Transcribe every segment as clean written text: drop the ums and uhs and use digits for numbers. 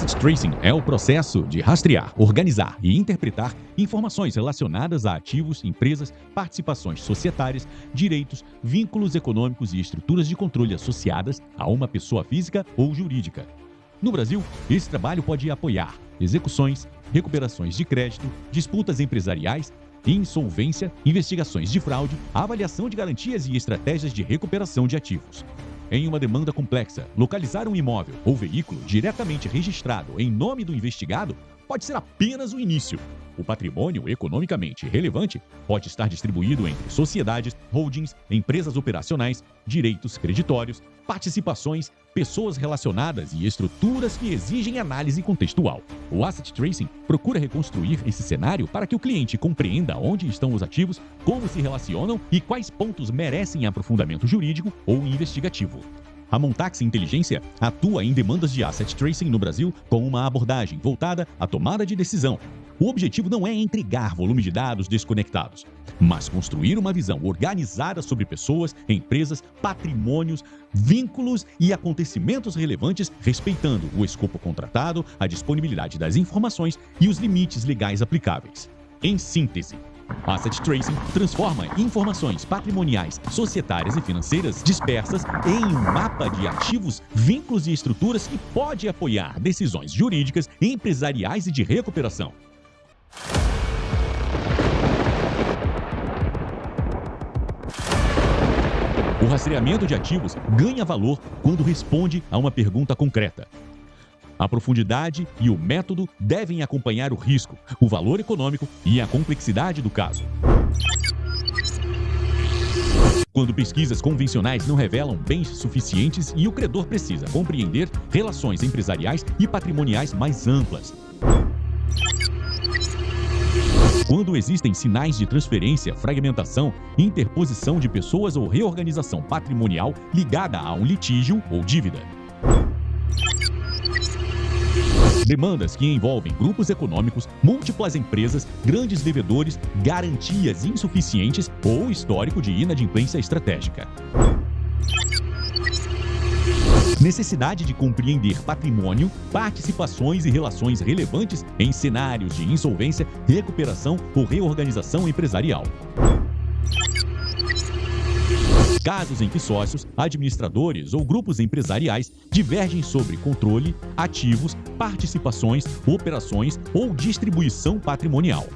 Asset Tracing é o processo de rastrear, organizar e interpretar informações relacionadas a ativos, empresas, participações societárias, direitos, vínculos econômicos e estruturas de controle associadas a uma pessoa física ou jurídica. No Brasil, esse trabalho pode apoiar execuções, recuperações de crédito, disputas empresariais, insolvência, investigações de fraude, avaliação de garantias e estratégias de recuperação de ativos. Em uma demanda complexa, localizar um imóvel ou veículo diretamente registrado em nome do investigado pode ser apenas o início. O patrimônio economicamente relevante pode estar distribuído entre sociedades, holdings, empresas operacionais, direitos creditórios, participações, pessoas relacionadas e estruturas que exigem análise contextual. O Asset Tracing procura reconstruir esse cenário para que o cliente compreenda onde estão os ativos, como se relacionam e quais pontos merecem aprofundamento jurídico ou investigativo. A Montax Inteligência atua em demandas de Asset Tracing no Brasil com uma abordagem voltada à tomada de decisão. O objetivo não é entregar volume de dados desconectados, mas construir uma visão organizada sobre pessoas, empresas, patrimônios, vínculos e acontecimentos relevantes, respeitando o escopo contratado, a disponibilidade das informações e os limites legais aplicáveis. Em síntese, Asset Tracing transforma informações patrimoniais, societárias e financeiras dispersas em um mapa de ativos, vínculos e estruturas que pode apoiar decisões jurídicas, empresariais e de recuperação. O rastreamento de ativos ganha valor quando responde a uma pergunta concreta. A profundidade e o método devem acompanhar o risco, o valor econômico e a complexidade do caso. Quando pesquisas convencionais não revelam bens suficientes e o credor precisa compreender relações empresariais e patrimoniais mais amplas. Quando existem sinais de transferência, fragmentação, interposição de pessoas ou reorganização patrimonial ligada a um litígio ou dívida. Demandas que envolvem grupos econômicos, múltiplas empresas, grandes devedores, garantias insuficientes ou histórico de inadimplência estratégica. Necessidade de compreender patrimônio, participações e relações relevantes em cenários de insolvência, recuperação ou reorganização empresarial. Casos em que sócios, administradores ou grupos empresariais divergem sobre controle, ativos, participações, operações ou distribuição patrimonial.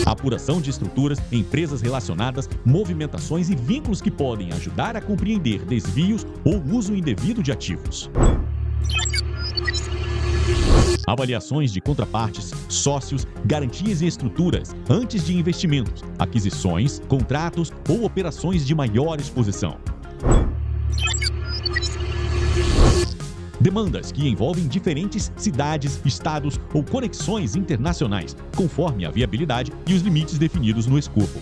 Apuração de estruturas, empresas relacionadas, movimentações e vínculos que podem ajudar a compreender desvios ou uso indevido de ativos. Avaliações de contrapartes, sócios, garantias e estruturas antes de investimentos, aquisições, contratos ou operações de maior exposição. Demandas que envolvem diferentes cidades, estados ou conexões internacionais, conforme a viabilidade e os limites definidos no escopo.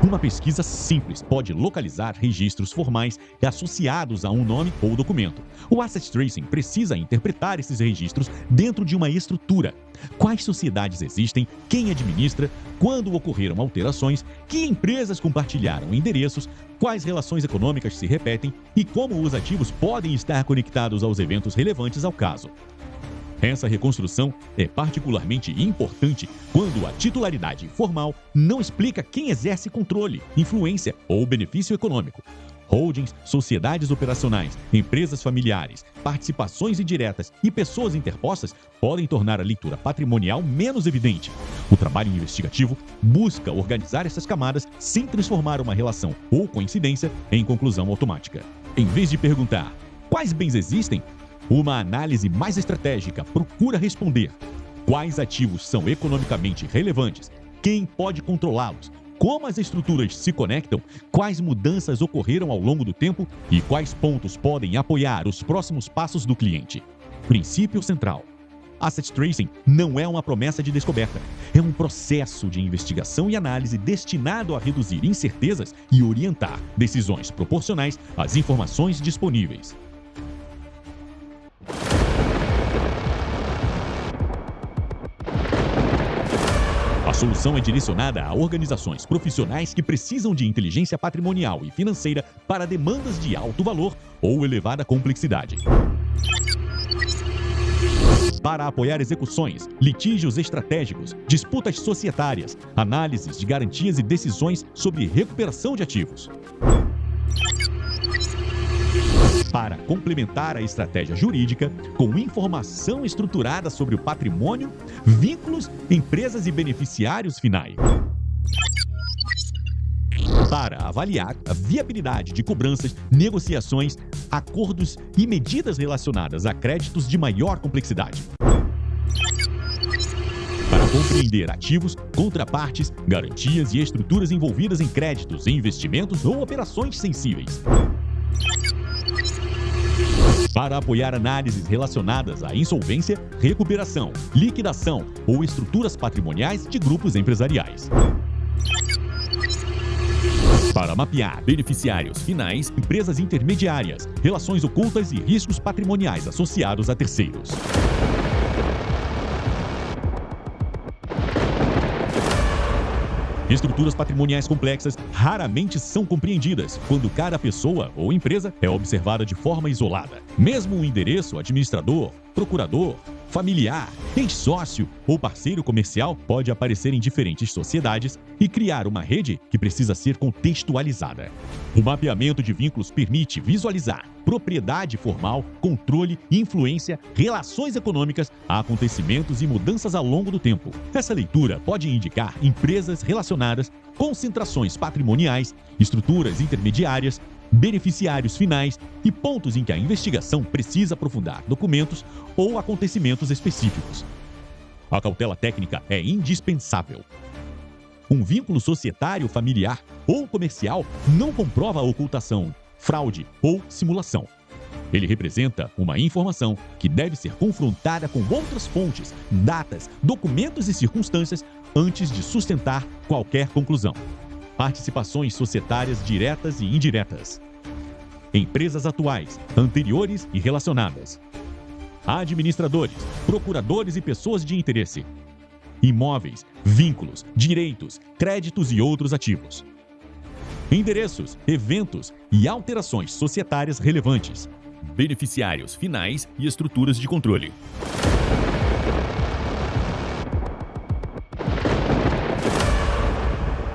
Uma pesquisa simples pode localizar registros formais associados a um nome ou documento. O Asset Tracing precisa interpretar esses registros dentro de uma estrutura. Quais sociedades existem, quem administra, quando ocorreram alterações, que empresas compartilharam endereços, quais relações econômicas se repetem e como os ativos podem estar conectados aos eventos relevantes ao caso. Essa reconstrução é particularmente importante quando a titularidade formal não explica quem exerce controle, influência ou benefício econômico. Holdings, sociedades operacionais, empresas familiares, participações indiretas e pessoas interpostas podem tornar a leitura patrimonial menos evidente. O trabalho investigativo busca organizar essas camadas sem transformar uma relação ou coincidência em conclusão automática. Em vez de perguntar quais bens existem, uma análise mais estratégica procura responder quais ativos são economicamente relevantes, quem pode controlá-los, como as estruturas se conectam, quais mudanças ocorreram ao longo do tempo e quais pontos podem apoiar os próximos passos do cliente. Princípio central: Asset Tracing não é uma promessa de descoberta, é um processo de investigação e análise destinado a reduzir incertezas e orientar decisões proporcionais às informações disponíveis. A solução é direcionada a organizações profissionais que precisam de inteligência patrimonial e financeira para demandas de alto valor ou elevada complexidade. Para apoiar execuções, litígios estratégicos, disputas societárias, análises de garantias e decisões sobre recuperação de ativos. Para complementar a estratégia jurídica com informação estruturada sobre o patrimônio, vínculos, empresas e beneficiários finais. Para avaliar a viabilidade de cobranças, negociações, acordos e medidas relacionadas a créditos de maior complexidade. Para compreender ativos, contrapartes, garantias e estruturas envolvidas em créditos, investimentos ou operações sensíveis. Para apoiar análises relacionadas à insolvência, recuperação, liquidação ou estruturas patrimoniais de grupos empresariais. Para mapear beneficiários finais, empresas intermediárias, relações ocultas e riscos patrimoniais associados a terceiros. Estruturas patrimoniais complexas raramente são compreendidas quando cada pessoa ou empresa é observada de forma isolada. Mesmo um endereço, administrador, procurador, familiar, ente sócio ou parceiro comercial pode aparecer em diferentes sociedades e criar uma rede que precisa ser contextualizada. O mapeamento de vínculos permite visualizar propriedade formal, controle, influência, relações econômicas, acontecimentos e mudanças ao longo do tempo. Essa leitura pode indicar empresas relacionadas, concentrações patrimoniais, estruturas intermediárias, beneficiários finais e pontos em que a investigação precisa aprofundar documentos ou acontecimentos específicos. A cautela técnica é indispensável. Um vínculo societário, familiar ou comercial não comprova a ocultação, fraude ou simulação. Ele representa uma informação que deve ser confrontada com outras fontes, datas, documentos e circunstâncias antes de sustentar qualquer conclusão. Participações societárias diretas e indiretas. Empresas atuais, anteriores e relacionadas. Administradores, procuradores e pessoas de interesse. Imóveis, vínculos, direitos, créditos e outros ativos. Endereços, eventos e alterações societárias relevantes. Beneficiários finais e estruturas de controle.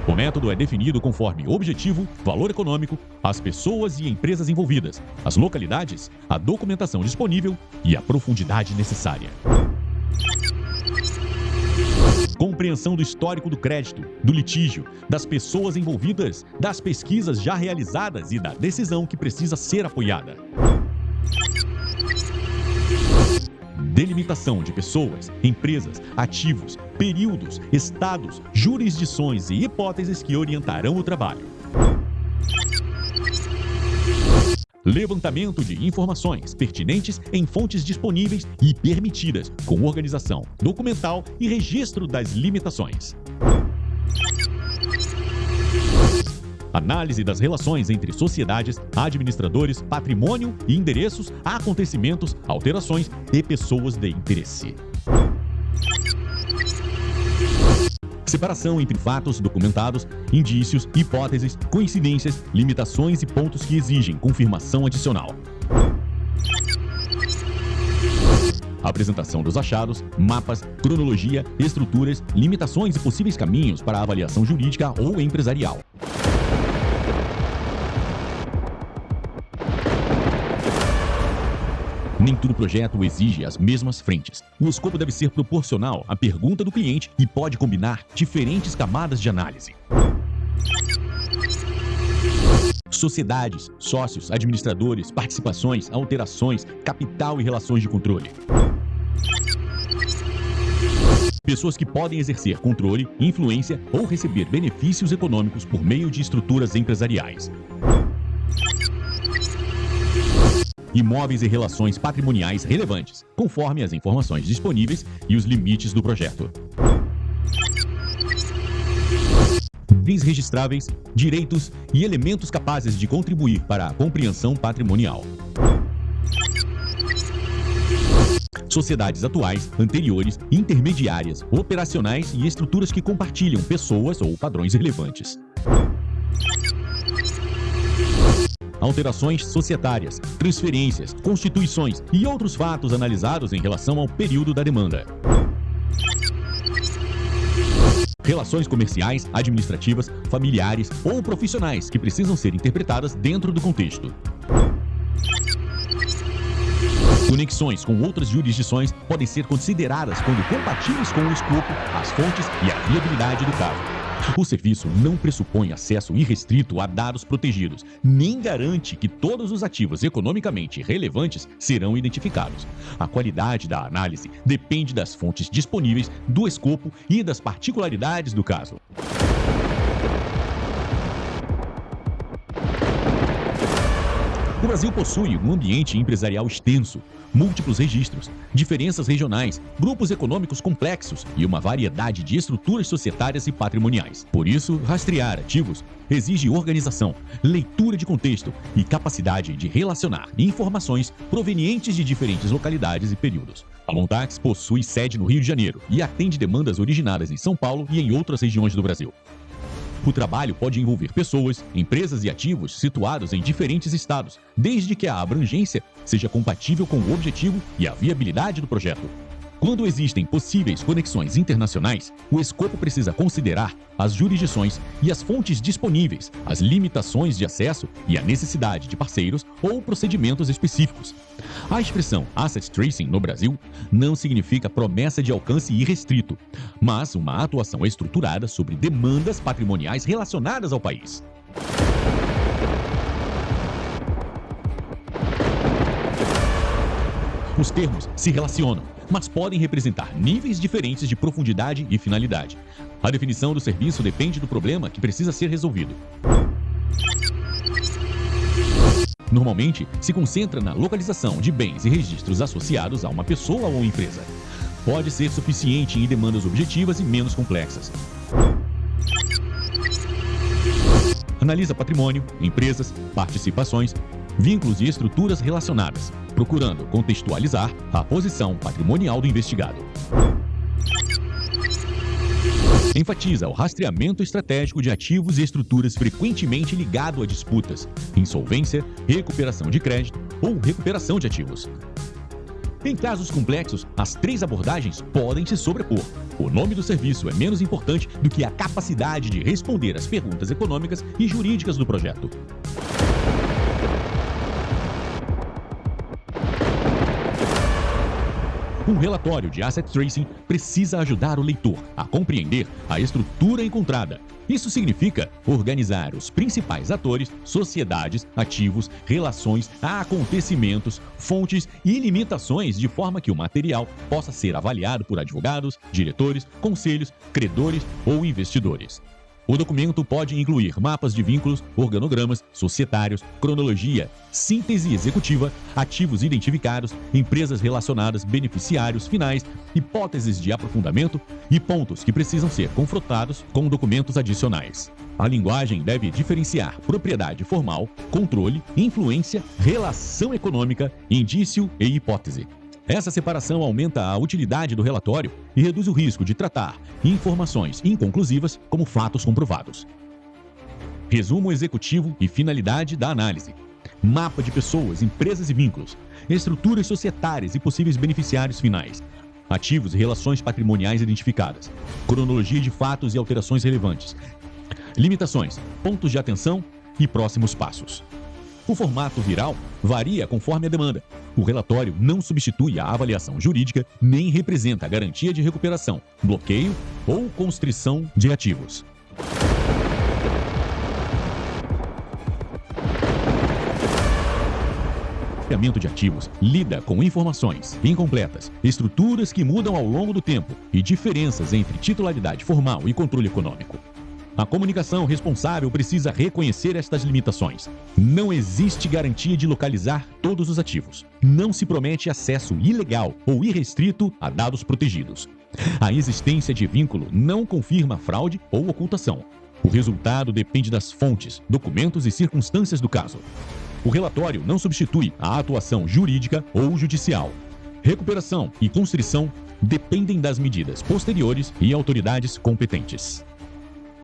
O método é definido conforme objetivo, valor econômico, as pessoas e empresas envolvidas, as localidades, a documentação disponível e a profundidade necessária. Compreensão do histórico do crédito, do litígio, das pessoas envolvidas, das pesquisas já realizadas e da decisão que precisa ser apoiada. Delimitação de pessoas, empresas, ativos, períodos, estados, jurisdições e hipóteses que orientarão o trabalho. Levantamento de informações pertinentes em fontes disponíveis e permitidas, com organização documental e registro das limitações. Análise das relações entre sociedades, administradores, patrimônio e endereços, acontecimentos, alterações e pessoas de interesse. Separação entre fatos documentados, indícios, hipóteses, coincidências, limitações e pontos que exigem confirmação adicional. Apresentação dos achados, mapas, cronologia, estruturas, limitações e possíveis caminhos para a avaliação jurídica ou empresarial. Nem todo projeto exige as mesmas frentes. O escopo deve ser proporcional à pergunta do cliente e pode combinar diferentes camadas de análise. Sociedades, sócios, administradores, participações, alterações, capital e relações de controle. Pessoas que podem exercer controle, influência ou receber benefícios econômicos por meio de estruturas empresariais. Imóveis e relações patrimoniais relevantes, conforme as informações disponíveis e os limites do projeto. Bens registráveis, direitos e elementos capazes de contribuir para a compreensão patrimonial. sociedades atuais, anteriores, intermediárias, operacionais e estruturas que compartilham pessoas ou padrões relevantes. Alterações societárias, transferências, constituições e outros fatos analisados em relação ao período da demanda. Relações comerciais, administrativas, familiares ou profissionais que precisam ser interpretadas dentro do contexto. Conexões com outras jurisdições podem ser consideradas quando compatíveis com o escopo, as fontes e a viabilidade do caso. O serviço não pressupõe acesso irrestrito a dados protegidos, nem garante que todos os ativos economicamente relevantes serão identificados. A qualidade da análise depende das fontes disponíveis, do escopo e das particularidades do caso. O Brasil possui um ambiente empresarial extenso, múltiplos registros, diferenças regionais, grupos econômicos complexos e uma variedade de estruturas societárias e patrimoniais. Por isso, rastrear ativos exige organização, leitura de contexto e capacidade de relacionar informações provenientes de diferentes localidades e períodos. A Montax possui sede no Rio de Janeiro e atende demandas originadas em São Paulo e em outras regiões do Brasil. O trabalho pode envolver pessoas, empresas e ativos situados em diferentes estados, desde que a abrangência seja compatível com o objetivo e a viabilidade do projeto. Quando existem possíveis conexões internacionais, o escopo precisa considerar as jurisdições e as fontes disponíveis, as limitações de acesso e a necessidade de parceiros ou procedimentos específicos. A expressão Asset Tracing no Brasil não significa promessa de alcance irrestrito, mas uma atuação estruturada sobre demandas patrimoniais relacionadas ao país. Os termos se relacionam, mas podem representar níveis diferentes de profundidade e finalidade. A definição do serviço depende do problema que precisa ser resolvido. Normalmente, se concentra na localização de bens e registros associados a uma pessoa ou empresa. Pode ser suficiente em demandas objetivas e menos complexas. Analisa patrimônio, empresas, participações, vínculos e estruturas relacionadas, procurando contextualizar a posição patrimonial do investigado. Enfatiza o rastreamento estratégico de ativos e estruturas frequentemente ligado a disputas, insolvência, recuperação de crédito ou recuperação de ativos. Em casos complexos, as três abordagens podem se sobrepor. O nome do serviço é menos importante do que a capacidade de responder às perguntas econômicas e jurídicas do projeto. Um relatório de Asset Tracing precisa ajudar o leitor a compreender a estrutura encontrada. Isso significa organizar os principais atores, sociedades, ativos, relações, acontecimentos, fontes e limitações de forma que o material possa ser avaliado por advogados, diretores, conselhos, credores ou investidores. O documento pode incluir mapas de vínculos, organogramas, societários, cronologia, síntese executiva, ativos identificados, empresas relacionadas, beneficiários finais, hipóteses de aprofundamento e pontos que precisam ser confrontados com documentos adicionais. A linguagem deve diferenciar propriedade formal, controle, influência, relação econômica, indício e hipótese. Essa separação aumenta a utilidade do relatório e reduz o risco de tratar informações inconclusivas como fatos comprovados. Resumo executivo e finalidade da análise. Mapa de pessoas, empresas e vínculos. Estruturas societárias e possíveis beneficiários finais. Ativos e relações patrimoniais identificadas. Cronologia de fatos e alterações relevantes. Limitações, pontos de atenção e próximos passos. O formato viral varia conforme a demanda. O relatório não substitui a avaliação jurídica nem representa a garantia de recuperação, bloqueio ou constrição de ativos. O mapeamento de ativos lida com informações incompletas, estruturas que mudam ao longo do tempo e diferenças entre titularidade formal e controle econômico. A comunicação responsável precisa reconhecer estas limitações. Não existe garantia de localizar todos os ativos. Não se promete acesso ilegal ou irrestrito a dados protegidos. A existência de vínculo não confirma fraude ou ocultação. O resultado depende das fontes, documentos e circunstâncias do caso. O relatório não substitui a atuação jurídica ou judicial. Recuperação e constrição dependem das medidas posteriores e autoridades competentes.